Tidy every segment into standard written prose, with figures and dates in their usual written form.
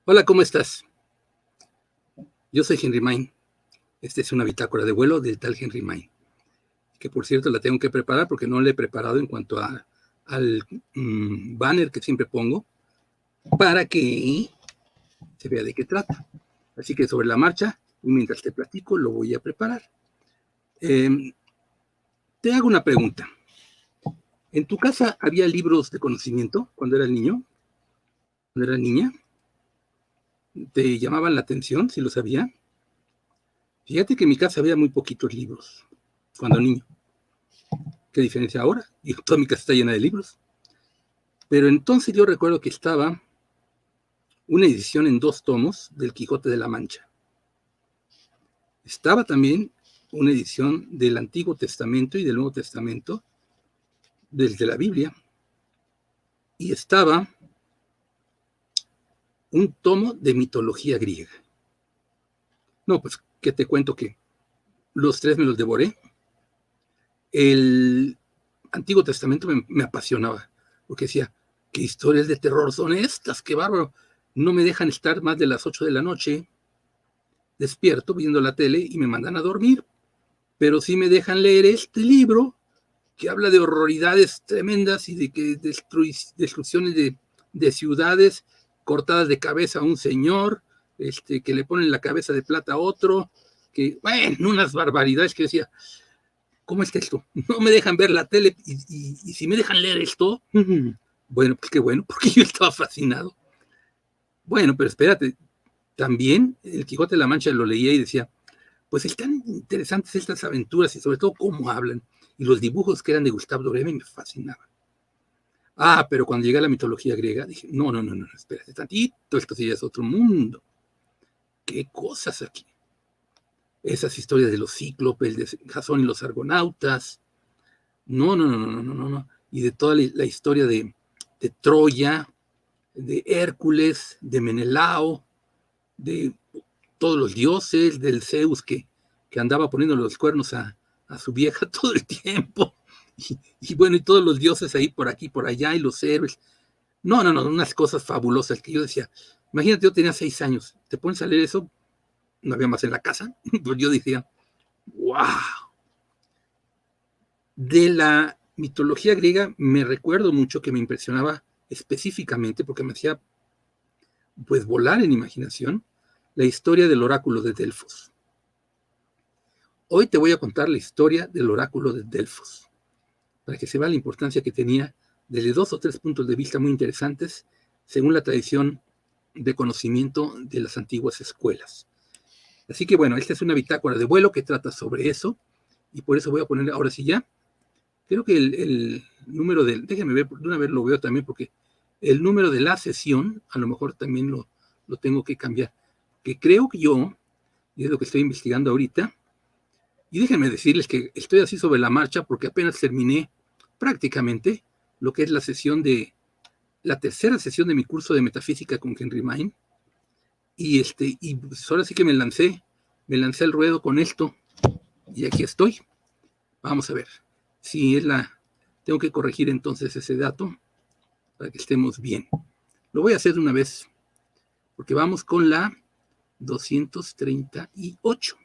Hola, ¿cómo estás? Yo soy Henry Main. Esta es una bitácora de vuelo del tal Henry Main, que por cierto la tengo que preparar porque no la he preparado en cuanto al banner que siempre pongo para que se vea de qué trata. Así que sobre la marcha, y mientras te platico, lo voy a preparar. Te hago una pregunta. ¿En tu casa había libros de conocimiento cuando eras niño? ¿Cuando eras niña? ¿Te llamaban la atención si los había? Fíjate que en mi casa había muy poquitos libros cuando niño. ¿Qué diferencia ahora? Y toda mi casa está llena de libros. Pero entonces yo recuerdo que estaba una edición en 2 tomos del Quijote de la Mancha. Estaba también una edición del Antiguo Testamento y del Nuevo Testamento, desde la Biblia. Y estaba un tomo de mitología griega. No, pues, ¿qué te cuento? Que los 3 me los devoré. El Antiguo Testamento me apasionaba, porque decía, ¿qué historias de terror son estas? ¡Qué bárbaro! No me dejan estar más de las 8 de la noche despierto viendo la tele y me mandan a dormir, pero sí me dejan leer este libro que habla de horroridades tremendas y de que destrucciones de ciudades, cortadas de cabeza a un señor, que le ponen la cabeza de plata a otro, que, bueno, unas barbaridades que decía, ¿cómo es esto? No me dejan ver la tele y si me dejan leer esto, bueno, pues qué bueno, porque yo estaba fascinado. Bueno, pero espérate, también el Quijote de la Mancha lo leía y decía, pues están interesantes estas aventuras y sobre todo cómo hablan. Y los dibujos que eran de Gustave Doré me fascinaban. Ah, pero cuando llegué a la mitología griega, dije, no, espérate tantito, esto sí es otro mundo. ¿Qué cosas aquí? Esas historias de los cíclopes, de Jasón y los argonautas. No. Y de toda la historia de Troya, de Hércules, de Menelao, de todos los dioses, del Zeus que andaba poniendo los cuernos a su vieja todo el tiempo. Y bueno, y todos los dioses ahí por aquí, por allá, y los héroes. No, unas cosas fabulosas que yo decía. Imagínate, yo tenía 6 años, te pones a leer eso, no había más en la casa, pues yo decía, wow. De la mitología griega me recuerdo mucho que me impresionaba específicamente, porque me hacía pues volar en imaginación, la historia del oráculo de Delfos. Hoy te voy a contar la historia del oráculo de Delfos, para que se vea la importancia que tenía desde 2 o 3 puntos de vista muy interesantes, según la tradición de conocimiento de las antiguas escuelas. Así que bueno, esta es una bitácora de vuelo que trata sobre eso, y por eso voy a poner ahora sí ya. Creo que el número déjenme ver, de una vez lo veo también, porque el número de la sesión, a lo mejor también lo tengo que cambiar, que creo que yo, y es lo que estoy investigando ahorita, y déjenme decirles que estoy así sobre la marcha porque apenas terminé prácticamente lo que es la tercera sesión de mi curso de metafísica con Henry Main, y pues ahora sí que me lancé al ruedo con esto, y aquí estoy. Vamos a ver si tengo que corregir entonces ese dato para que estemos bien. Lo voy a hacer de una vez, porque vamos con la 238.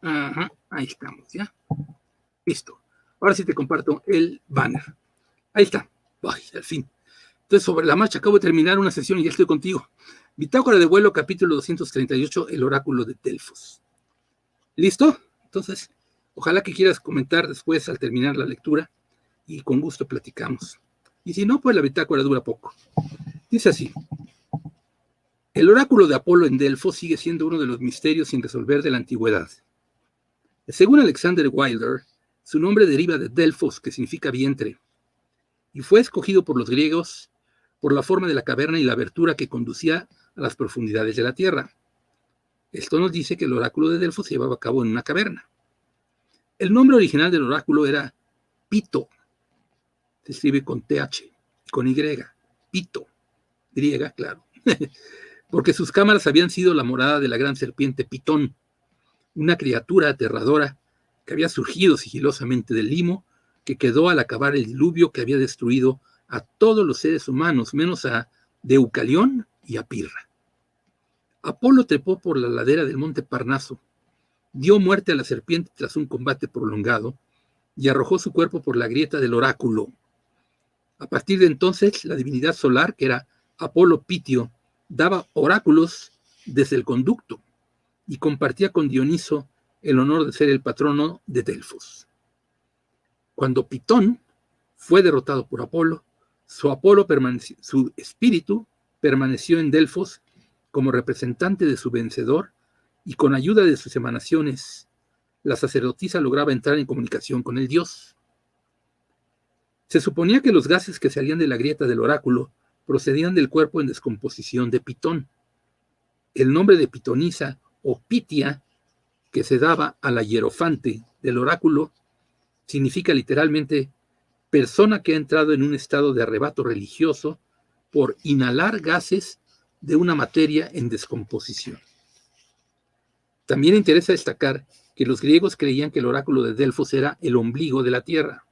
Ajá, ahí estamos, ¿ya? Listo. Ahora sí te comparto el banner. Ahí está. Ay, al fin. Entonces, sobre la marcha, acabo de terminar una sesión y ya estoy contigo. Bitácora de vuelo, capítulo 238, el oráculo de Delfos. ¿Listo? Entonces, ojalá que quieras comentar después al terminar la lectura y con gusto platicamos. Y si no, pues la bitácora dura poco. Dice así. El oráculo de Apolo en Delfos sigue siendo uno de los misterios sin resolver de la antigüedad. Según Alexander Wilder, su nombre deriva de Delfos, que significa vientre, y fue escogido por los griegos por la forma de la caverna y la abertura que conducía a las profundidades de la tierra. Esto nos dice que el oráculo de Delfos se llevaba a cabo en una caverna. El nombre original del oráculo era Pito, se escribe con TH, con Y, Pito, griega, claro, porque sus cámaras habían sido la morada de la gran serpiente Pitón, una criatura aterradora que había surgido sigilosamente del limo, que quedó al acabar el diluvio que había destruido a todos los seres humanos, menos a Deucalión y a Pirra. Apolo trepó por la ladera del monte Parnaso, dio muerte a la serpiente tras un combate prolongado y arrojó su cuerpo por la grieta del oráculo. A partir de entonces, la divinidad solar, que era Apolo Pitio, daba oráculos desde el conducto y compartía con Dioniso el honor de ser el patrono de Delfos. Cuando Pitón fue derrotado por Apolo, su espíritu permaneció en Delfos como representante de su vencedor, y con ayuda de sus emanaciones, la sacerdotisa lograba entrar en comunicación con el dios. Se suponía que los gases que salían de la grieta del oráculo procedían del cuerpo en descomposición de Pitón. El nombre de pitonisa o pitia, que se daba a la hierofante del oráculo, significa literalmente persona que ha entrado en un estado de arrebato religioso por inhalar gases de una materia en descomposición. También interesa destacar que los griegos creían que el oráculo de Delfos era el ombligo de la Tierra,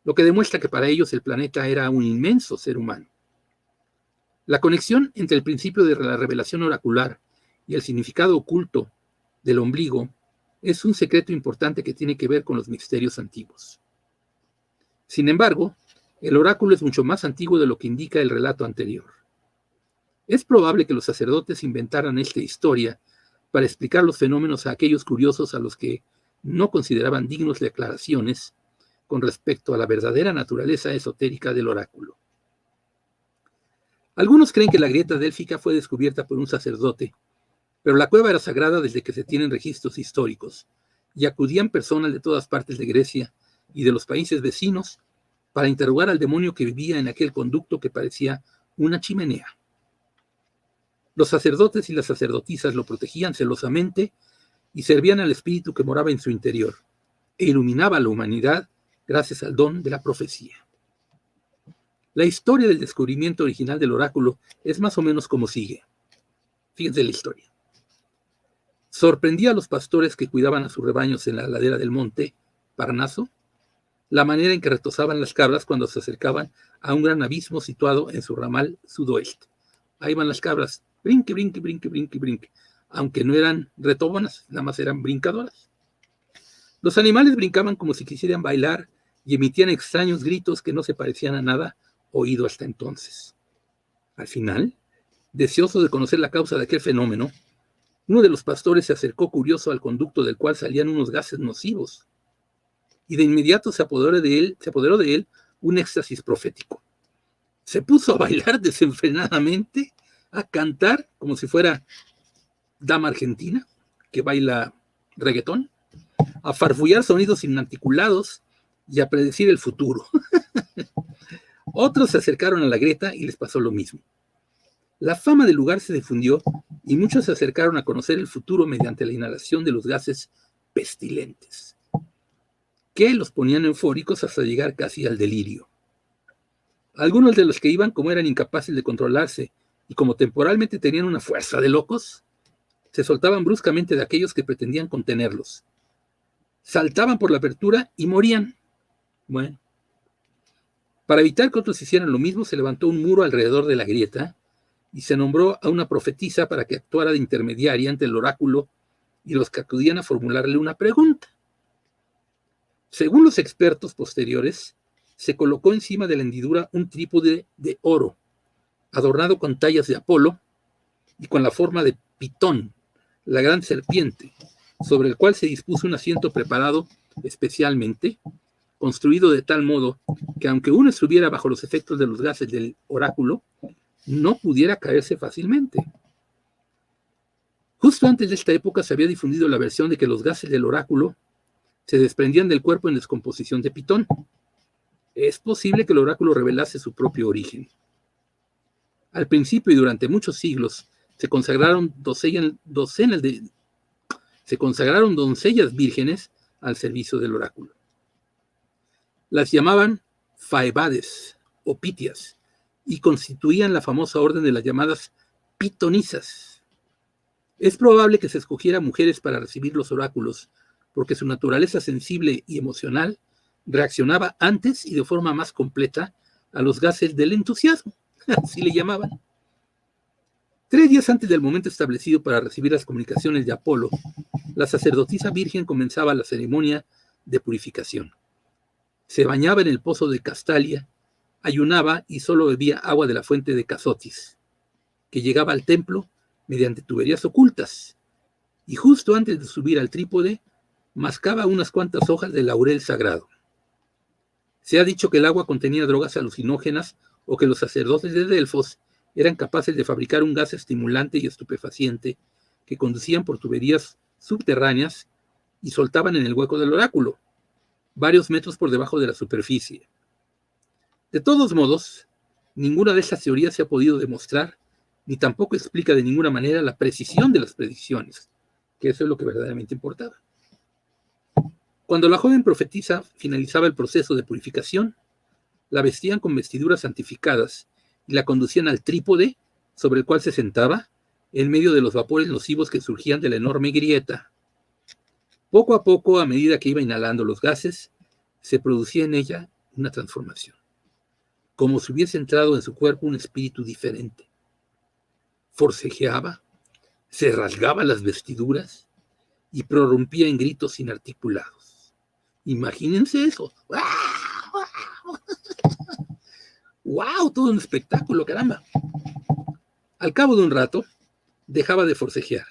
lo que demuestra que para ellos el planeta era un inmenso ser humano. La conexión entre el principio de la revelación oracular y el significado oculto del ombligo es un secreto importante que tiene que ver con los misterios antiguos. Sin embargo, el oráculo es mucho más antiguo de lo que indica el relato anterior. Es probable que los sacerdotes inventaran esta historia para explicar los fenómenos a aquellos curiosos a los que no consideraban dignos de aclaraciones con respecto a la verdadera naturaleza esotérica del oráculo. Algunos creen que la grieta délfica fue descubierta por un sacerdote, pero la cueva era sagrada desde que se tienen registros históricos, y acudían personas de todas partes de Grecia y de los países vecinos para interrogar al demonio que vivía en aquel conducto que parecía una chimenea. Los sacerdotes y las sacerdotisas lo protegían celosamente y servían al espíritu que moraba en su interior, e iluminaba a la humanidad gracias al don de la profecía. La historia del descubrimiento original del oráculo es más o menos como sigue. Fíjense la historia. Sorprendía a los pastores que cuidaban a sus rebaños en la ladera del monte Parnaso la manera en que retozaban las cabras cuando se acercaban a un gran abismo situado en su ramal sudoeste. Ahí van las cabras, brinque, brinque, brinque, brinque, brinque, aunque no eran retobonas, nada más eran brincadoras. Los animales brincaban como si quisieran bailar y emitían extraños gritos que no se parecían a nada oído hasta entonces. Al final, deseoso de conocer la causa de aquel fenómeno, uno de los pastores se acercó curioso al conducto del cual salían unos gases nocivos, y de inmediato se apoderó de él un éxtasis profético. Se puso a bailar desenfrenadamente, a cantar como si fuera dama argentina que baila reggaetón, a farfullar sonidos inarticulados y a predecir el futuro. Otros se acercaron a la grieta y les pasó lo mismo. La fama del lugar se difundió y muchos se acercaron a conocer el futuro mediante la inhalación de los gases pestilentes, que los ponían eufóricos hasta llegar casi al delirio. Algunos de los que iban, como eran incapaces de controlarse y como temporalmente tenían una fuerza de locos, se soltaban bruscamente de aquellos que pretendían contenerlos. Saltaban por la abertura y morían. Bueno, para evitar que otros hicieran lo mismo, se levantó un muro alrededor de la grieta y se nombró a una profetisa para que actuara de intermediaria entre el oráculo y los que acudían a formularle una pregunta. Según los expertos posteriores, se colocó encima de la hendidura un trípode de oro, adornado con tallas de Apolo y con la forma de Pitón, la gran serpiente, sobre el cual se dispuso un asiento preparado especialmente, construido de tal modo que aunque uno estuviera bajo los efectos de los gases del oráculo, no pudiera caerse fácilmente. Justo antes de esta época se había difundido la versión de que los gases del oráculo se desprendían del cuerpo en descomposición de Pitón. Es posible que el oráculo revelase su propio origen. Al principio y durante muchos siglos se consagraron doncellas vírgenes al servicio del oráculo. Las llamaban faebades o pitias y constituían la famosa orden de las llamadas pitonisas. Es probable que se escogiera mujeres para recibir los oráculos, porque su naturaleza sensible y emocional reaccionaba antes y de forma más completa a los gases del entusiasmo, así le llamaban. 3 días antes del momento establecido para recibir las comunicaciones de Apolo, la sacerdotisa virgen comenzaba la ceremonia de purificación. Se bañaba en el pozo de Castalia, ayunaba y solo bebía agua de la fuente de Casotis, que llegaba al templo mediante tuberías ocultas, y justo antes de subir al trípode, mascaba unas cuantas hojas de laurel sagrado. Se ha dicho que el agua contenía drogas alucinógenas o que los sacerdotes de Delfos eran capaces de fabricar un gas estimulante y estupefaciente que conducían por tuberías subterráneas y soltaban en el hueco del oráculo, varios metros por debajo de la superficie. De todos modos, ninguna de estas teorías se ha podido demostrar, ni tampoco explica de ninguna manera la precisión de las predicciones, que eso es lo que verdaderamente importaba. Cuando la joven profetisa finalizaba el proceso de purificación, la vestían con vestiduras santificadas y la conducían al trípode sobre el cual se sentaba en medio de los vapores nocivos que surgían de la enorme grieta. Poco a poco, a medida que iba inhalando los gases, se producía en ella una transformación, como si hubiese entrado en su cuerpo un espíritu diferente. Forcejeaba, se rasgaba las vestiduras y prorrumpía en gritos inarticulados. Imagínense eso. ¡Wow! Todo un espectáculo, caramba. Al cabo de un rato, dejaba de forcejear.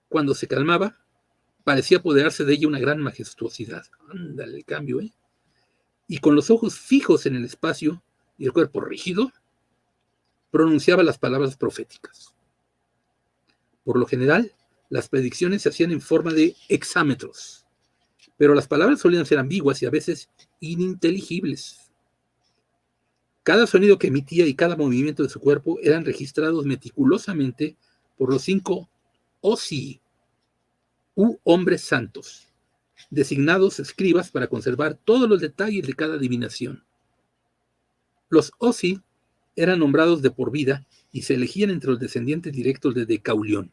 Cuando se calmaba, parecía apoderarse de ella una gran majestuosidad. Ándale el cambio, ¿eh? Y con los ojos fijos en el espacio y el cuerpo rígido, pronunciaba las palabras proféticas. Por lo general, las predicciones se hacían en forma de hexámetros, pero las palabras solían ser ambiguas y a veces ininteligibles. Cada sonido que emitía y cada movimiento de su cuerpo eran registrados meticulosamente por los 5 Osii, u hombres santos, designados escribas para conservar todos los detalles de cada adivinación. Los Osii eran nombrados de por vida y se elegían entre los descendientes directos de Decaulión.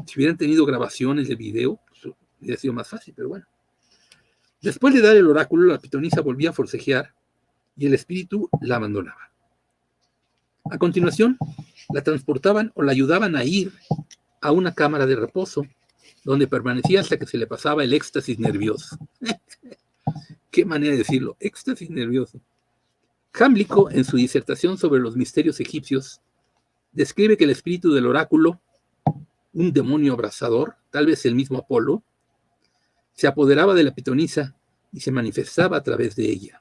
Si hubieran tenido grabaciones de video, pues, hubiera sido más fácil, pero bueno. Después de dar el oráculo, la pitonisa volvía a forcejear y el espíritu la abandonaba. A continuación, la transportaban o la ayudaban a ir a una cámara de reposo, donde permanecía hasta que se le pasaba el éxtasis nervioso. Qué manera de decirlo, éxtasis nervioso. Jámblico, en su disertación sobre los misterios egipcios, describe que el espíritu del oráculo, un demonio abrasador, tal vez el mismo Apolo, se apoderaba de la pitonisa y se manifestaba a través de ella.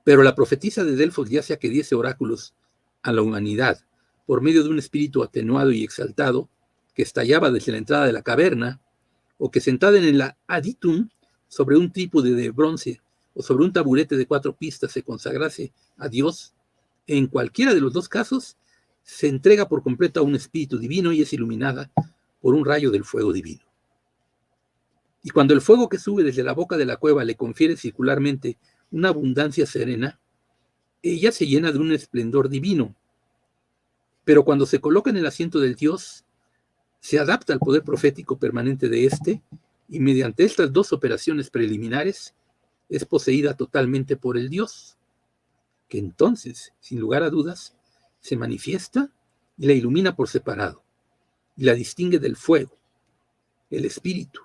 Pero la profetisa de Delfos, ya sea que diese oráculos a la humanidad por medio de un espíritu atenuado y exaltado que estallaba desde la entrada de la caverna, o que sentada en el aditum sobre un trípode de bronce o sobre un taburete de 4 pistas se consagrase a Dios, en cualquiera de los dos casos se entrega por completo a un espíritu divino y es iluminada por un rayo del fuego divino. Y cuando el fuego que sube desde la boca de la cueva le confiere circularmente una abundancia serena, ella se llena de un esplendor divino. Pero cuando se coloca en el asiento del Dios, se adapta al poder profético permanente de éste y mediante estas dos operaciones preliminares es poseída totalmente por el Dios, que entonces, sin lugar a dudas, se manifiesta y la ilumina por separado, y la distingue del fuego, el espíritu,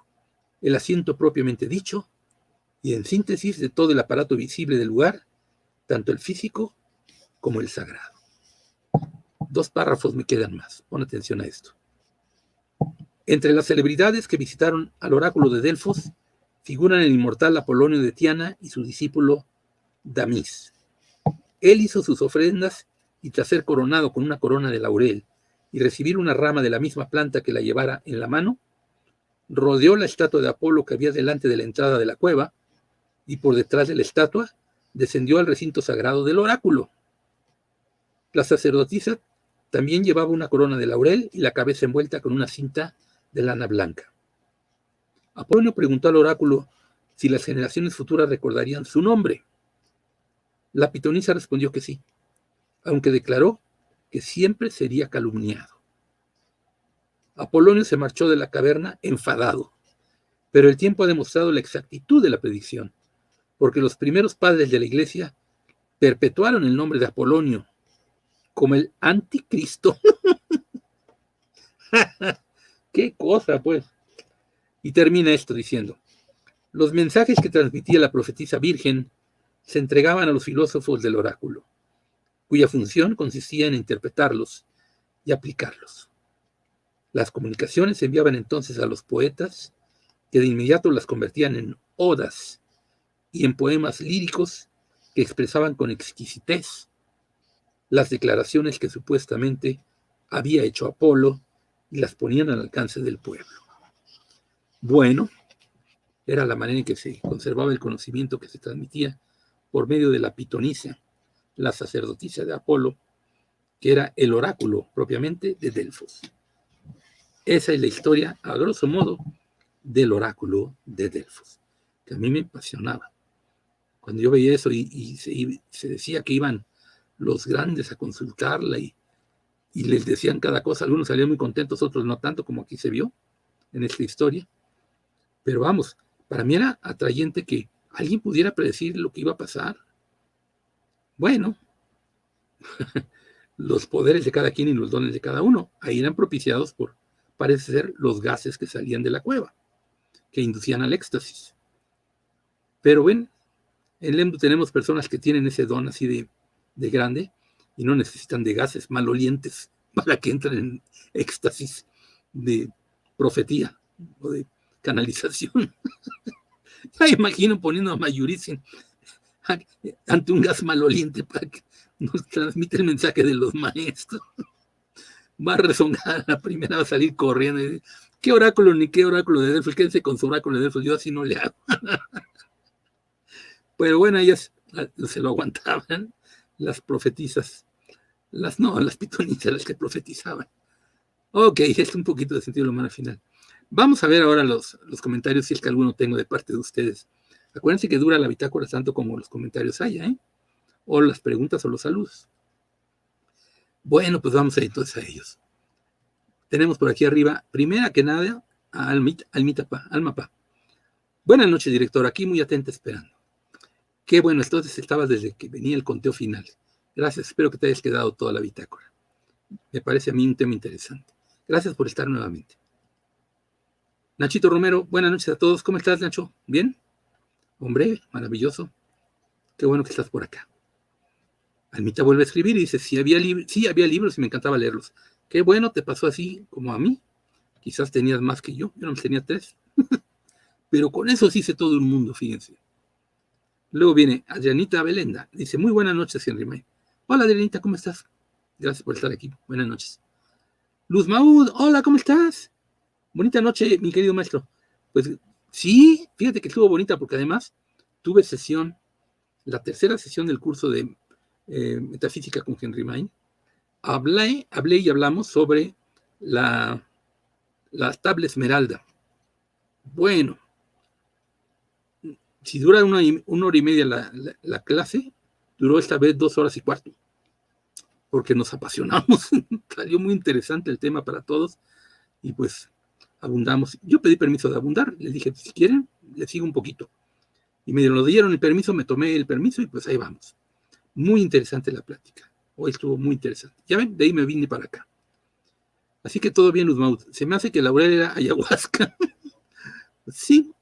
el asiento propiamente dicho, y en síntesis de todo el aparato visible del lugar, tanto el físico como el sagrado. 2 párrafos me quedan más, pon atención a esto. Entre las celebridades que visitaron al oráculo de Delfos figuran el inmortal Apolonio de Tiana y su discípulo Damis. Él hizo sus ofrendas y tras ser coronado con una corona de laurel y recibir una rama de la misma planta que la llevara en la mano, rodeó la estatua de Apolo que había delante de la entrada de la cueva y por detrás de la estatua descendió al recinto sagrado del oráculo. La sacerdotisa también llevaba una corona de laurel y la cabeza envuelta con una cinta de lana blanca. Apolonio preguntó al oráculo si las generaciones futuras recordarían su nombre. La pitonisa respondió que sí, aunque declaró que siempre sería calumniado. Apolonio se marchó de la caverna enfadado, pero el tiempo ha demostrado la exactitud de la predicción, porque los primeros padres de la iglesia perpetuaron el nombre de Apolonio, como el anticristo. ¡Qué cosa, pues! Y termina esto diciendo: los mensajes que transmitía la profetisa virgen se entregaban a los filósofos del oráculo, cuya función consistía en interpretarlos y aplicarlos. Las comunicaciones se enviaban entonces a los poetas, que de inmediato las convertían en odas y en poemas líricos que expresaban con exquisitez las declaraciones que supuestamente había hecho Apolo y las ponían al alcance del pueblo. Bueno, era la manera en que se conservaba el conocimiento que se transmitía por medio de la pitonisa, la sacerdotisa de Apolo, que era el oráculo propiamente de Delfos. Esa es la historia, a grosso modo, del oráculo de Delfos, que a mí me apasionaba. Cuando yo veía eso y se decía que iban los grandes a consultarla y les decían cada cosa, algunos salían muy contentos, otros no tanto, como aquí se vio en esta historia. Pero vamos, para mí era atrayente que alguien pudiera predecir lo que iba a pasar. Bueno, los poderes de cada quien y los dones de cada uno, ahí eran propiciados por, parece ser, los gases que salían de la cueva, que inducían al éxtasis. Pero ven, en Lemdu tenemos personas que tienen ese don así de grande y no necesitan de gases malolientes para que entren en éxtasis de profetía o de canalización. Ya imagino poniendo a Mayurizen ante un gas maloliente para que nos transmite el mensaje de los maestros. Va a resonar, la primera va a salir corriendo y decir: ¿qué oráculo ni qué oráculo de Delfos? Quédense con su oráculo de Delfos, yo así no le hago. Pero bueno, ellas se lo aguantaban, las profetisas, las pitonitas, las que profetizaban. Ok, es un poquito de sentido humano al final. Vamos a ver ahora los comentarios, si es que alguno tengo de parte de ustedes. Acuérdense que dura la bitácora tanto como los comentarios haya, ¿eh? O las preguntas o los saludos. Bueno, pues vamos a ir entonces a ellos. Tenemos por aquí arriba, primera que nada, a Almapa. Buenas noches, director, aquí muy atenta esperando. Qué bueno, entonces estabas desde que venía el conteo final. Gracias, espero que te hayas quedado toda la bitácora. Me parece a mí un tema interesante. Gracias por estar nuevamente. Nachito Romero, buenas noches a todos. ¿Cómo estás, Nacho? ¿Bien? Hombre, maravilloso. Qué bueno que estás por acá. Almita vuelve a escribir y dice: sí, había libros y me encantaba leerlos. Qué bueno, te pasó así como a mí. Quizás tenías más que yo no tenía 3. Pero con eso sí sé todo el mundo, fíjense. Luego viene Adrianita Belenda. Dice: muy buenas noches, Henry May. Hola, Adrianita, ¿cómo estás? Gracias por estar aquí. Buenas noches. Luz Maud, hola, ¿cómo estás? Bonita noche, mi querido maestro. Pues sí, fíjate que estuvo bonita porque además tuve sesión, la tercera sesión del curso de Metafísica con Henry May. Hablé y hablamos sobre la tabla esmeralda. Bueno, si dura una hora y media la clase, duró esta vez 2 horas y cuarto, porque nos apasionamos. Salió muy interesante el tema para todos y pues abundamos. Yo pedí permiso de abundar, les dije: si quieren, les sigo un poquito. Y me lo dieron el permiso, me tomé el permiso y pues ahí vamos. Muy interesante la plática. Hoy estuvo muy interesante. Ya ven, de ahí me vine para acá. Así que todo bien, Luzmaud. Se me hace que Laurel era ayahuasca. Sí.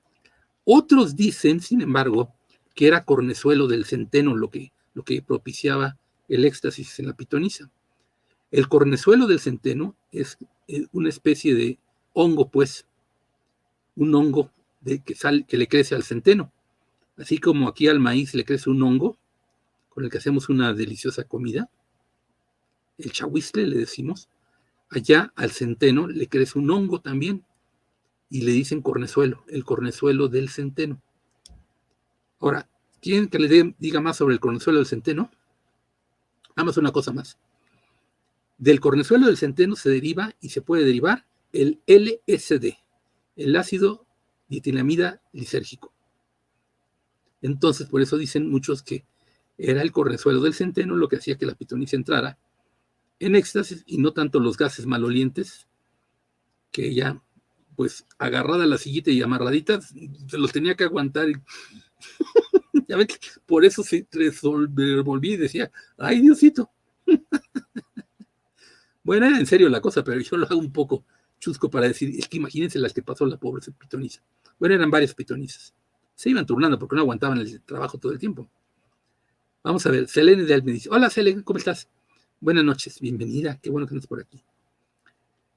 Otros dicen, sin embargo, que era cornezuelo del centeno lo que propiciaba el éxtasis en la pitonisa. El cornezuelo del centeno es una especie de hongo, pues, un hongo que le crece al centeno. Así como aquí al maíz le crece un hongo con el que hacemos una deliciosa comida, el chahuizcle le decimos, allá al centeno le crece un hongo también y le dicen cornezuelo, el cornezuelo del centeno. Ahora, ¿quieren que le diga más sobre el cornezuelo del centeno? Nada más una cosa más. Del cornezuelo del centeno se deriva y se puede derivar el LSD, el ácido dietilamida lisérgico. Entonces, por eso dicen muchos que era el cornezuelo del centeno lo que hacía que la pitonisa entrara en éxtasis y no tanto los gases malolientes que ella, pues, agarrada a la sillita y amarradita, se los tenía que aguantar. Ya ves, por eso se revolvía y decía: ¡ay, Diosito! Bueno, era en serio la cosa, pero yo lo hago un poco chusco para decir, es que imagínense las que pasó la pobre pitonisa. Bueno, eran varias pitonisas. Se iban turnando porque no aguantaban el trabajo todo el tiempo. Vamos a ver, Selene de Alba me dice, hola Selene, ¿cómo estás? Buenas noches, bienvenida, qué bueno que andas por aquí.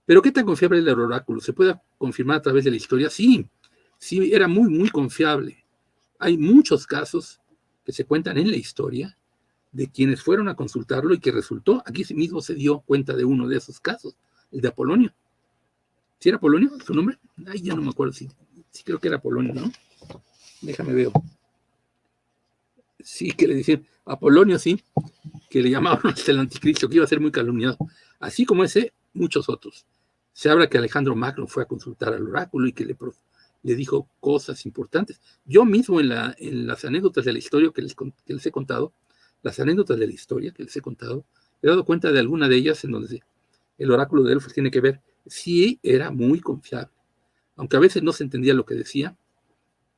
Pero ¿qué tan confiable es el oráculo? ¿Se puede confirmar a través de la historia? Sí, sí, era muy, muy confiable. Hay muchos casos que se cuentan en la historia de quienes fueron a consultarlo y que resultó, aquí mismo se dio cuenta de uno de esos casos, el de Apolonio. ¿Sí era Apolonio su nombre? Ay, ya no me acuerdo, sí creo que era Apolonio, ¿no? Déjame ver. Sí, que le decían, Apolonio, sí, que le llamaban hasta el anticristo, que iba a ser muy calumniado. Así como ese, muchos otros. Se habla que Alejandro Magno fue a consultar al oráculo y que le dijo cosas importantes. Yo mismo en las anécdotas de la historia que les he contado, las anécdotas de la historia que les he contado, he dado cuenta de alguna de ellas en donde el oráculo de Delfos tiene que ver, sí era muy confiable. Aunque a veces no se entendía lo que decía,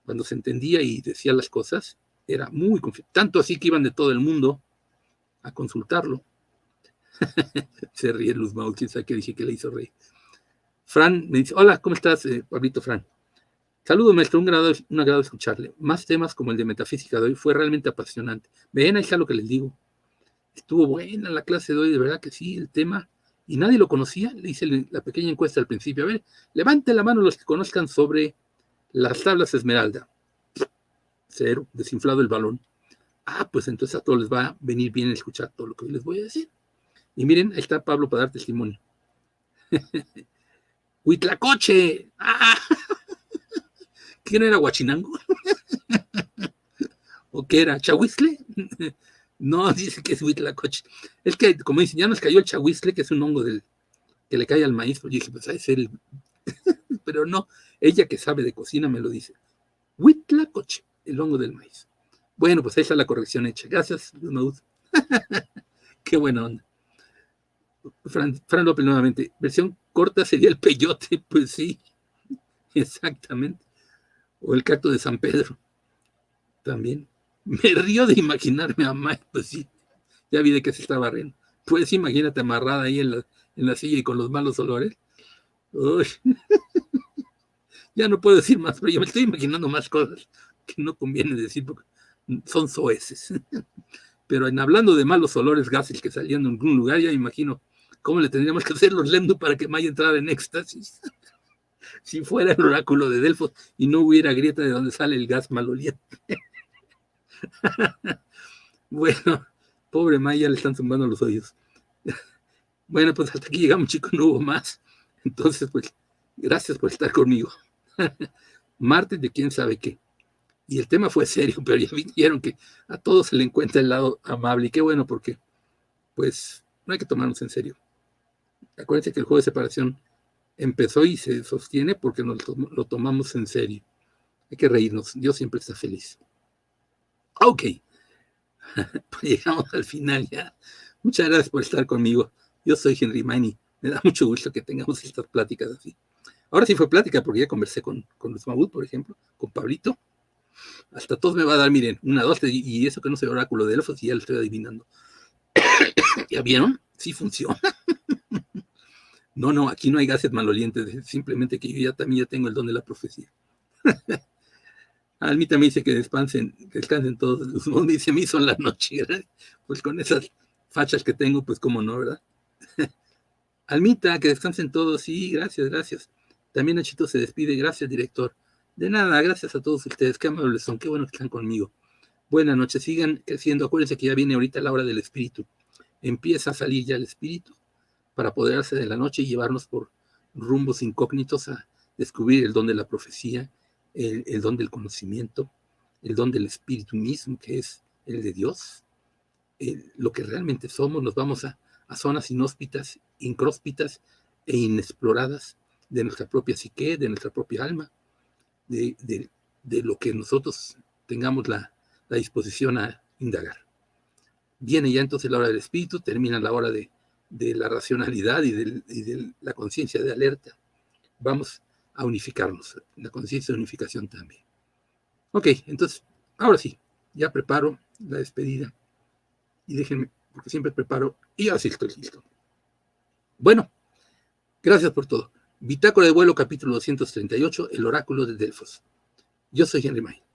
cuando se entendía y decía las cosas, era muy confiable. Tanto así que iban de todo el mundo a consultarlo. Se ríe Luz Maul, quién sabe qué dije que le hizo reír. Fran me dice, hola, ¿cómo estás, Pablito Fran? Saludos, maestro, un agrado escucharle. Más temas como el de metafísica de hoy fue realmente apasionante. Ven, ahí está lo que les digo. Estuvo buena la clase de hoy, de verdad que sí, el tema. Y nadie lo conocía. Le hice la pequeña encuesta al principio. A ver, levante la mano los que conozcan sobre las tablas Esmeralda. Cero, desinflado el balón. Ah, pues entonces a todos les va a venir bien escuchar todo lo que les voy a decir. Y miren, ahí está Pablo para dar testimonio. Huitlacoche. ¡Ah! ¿Quién era Huachinango? ¿O qué era? ¿Chahuizcle? No, dice que es Huitlacoche. Es que, como dicen, ya nos cayó el chahuizcle, que es un hongo que le cae al maíz. Pues yo dije, pues hay ser el... Pero no, ella que sabe de cocina me lo dice. Huitlacoche, el hongo del maíz. Bueno, pues ahí está la corrección hecha. Gracias, Luz. Qué buena onda. Fran López nuevamente. Versión corta sería el peyote. Pues sí, exactamente. O el cacto de San Pedro. También. Me río de imaginarme a Mike, pues sí. Ya vi de qué se estaba riendo. Pues imagínate amarrada ahí en la silla y con los malos olores. Uy, ya no puedo decir más, pero yo me estoy imaginando más cosas que no conviene decir porque son soeces. Pero en hablando de malos olores gases que salían en algún lugar, ya imagino cómo le tendríamos que hacer los Lendu para que Maya entrara en éxtasis. Si fuera el oráculo de Delfos y no hubiera grieta de donde sale el gas maloliente. Bueno, pobre Maya, le están zumbando los oídos. Bueno, pues hasta aquí llegamos, chicos, no hubo más. Entonces, pues, gracias por estar conmigo. Martes de quién sabe qué. Y el tema fue serio, pero ya vieron que a todos se le encuentra el lado amable. Y qué bueno, porque, pues, no hay que tomarnos en serio. Acuérdense que el juego de separación empezó y se sostiene porque lo tomamos en serio. Hay que reírnos. Dios siempre está feliz. Ok. Pues llegamos al final ya. Muchas gracias por estar conmigo. Yo soy Henry Maini. Me da mucho gusto que tengamos estas pláticas así. Ahora sí fue plática porque ya conversé con Luz Mahmoud, por ejemplo, con Pablito. Hasta todos me va a dar, miren, una, dos, y eso que no soy oráculo de Delfos y ya lo estoy adivinando. ¿Ya vieron? Sí funciona. No, aquí no hay gases malolientes, simplemente que yo ya también ya tengo el don de la profecía. Almita me dice que descansen todos. Luz Mahmoud me dice, a mí son la noche. Pues con esas fachas que tengo, pues cómo no, ¿verdad? Almita, que descansen todos. Sí, gracias. También Nachito se despide. Gracias, director. De nada, gracias a todos ustedes. Qué amables son, qué bueno que están conmigo. Buenas noches, sigan creciendo. Acuérdense que ya viene ahorita la hora del espíritu. Empieza a salir ya el espíritu para apoderarse de la noche y llevarnos por rumbos incógnitos a descubrir el don de la profecía, el don del conocimiento, el don del espíritu mismo, que es el de Dios. Lo que realmente somos, nos vamos a zonas inhóspitas, incróspitas e inexploradas de nuestra propia psique, de nuestra propia alma, de lo que nosotros tengamos la disposición a indagar. Viene ya entonces la hora del espíritu, termina la hora de la racionalidad y de la conciencia de alerta. Vamos a unificarnos, la conciencia de unificación también. Ok, entonces, ahora sí, ya preparo la despedida. Y déjenme, porque siempre preparo, y ahora sí estoy listo. Bueno, gracias por todo. Bitácora de vuelo, capítulo 238, el oráculo de Delfos. Yo soy Henry May.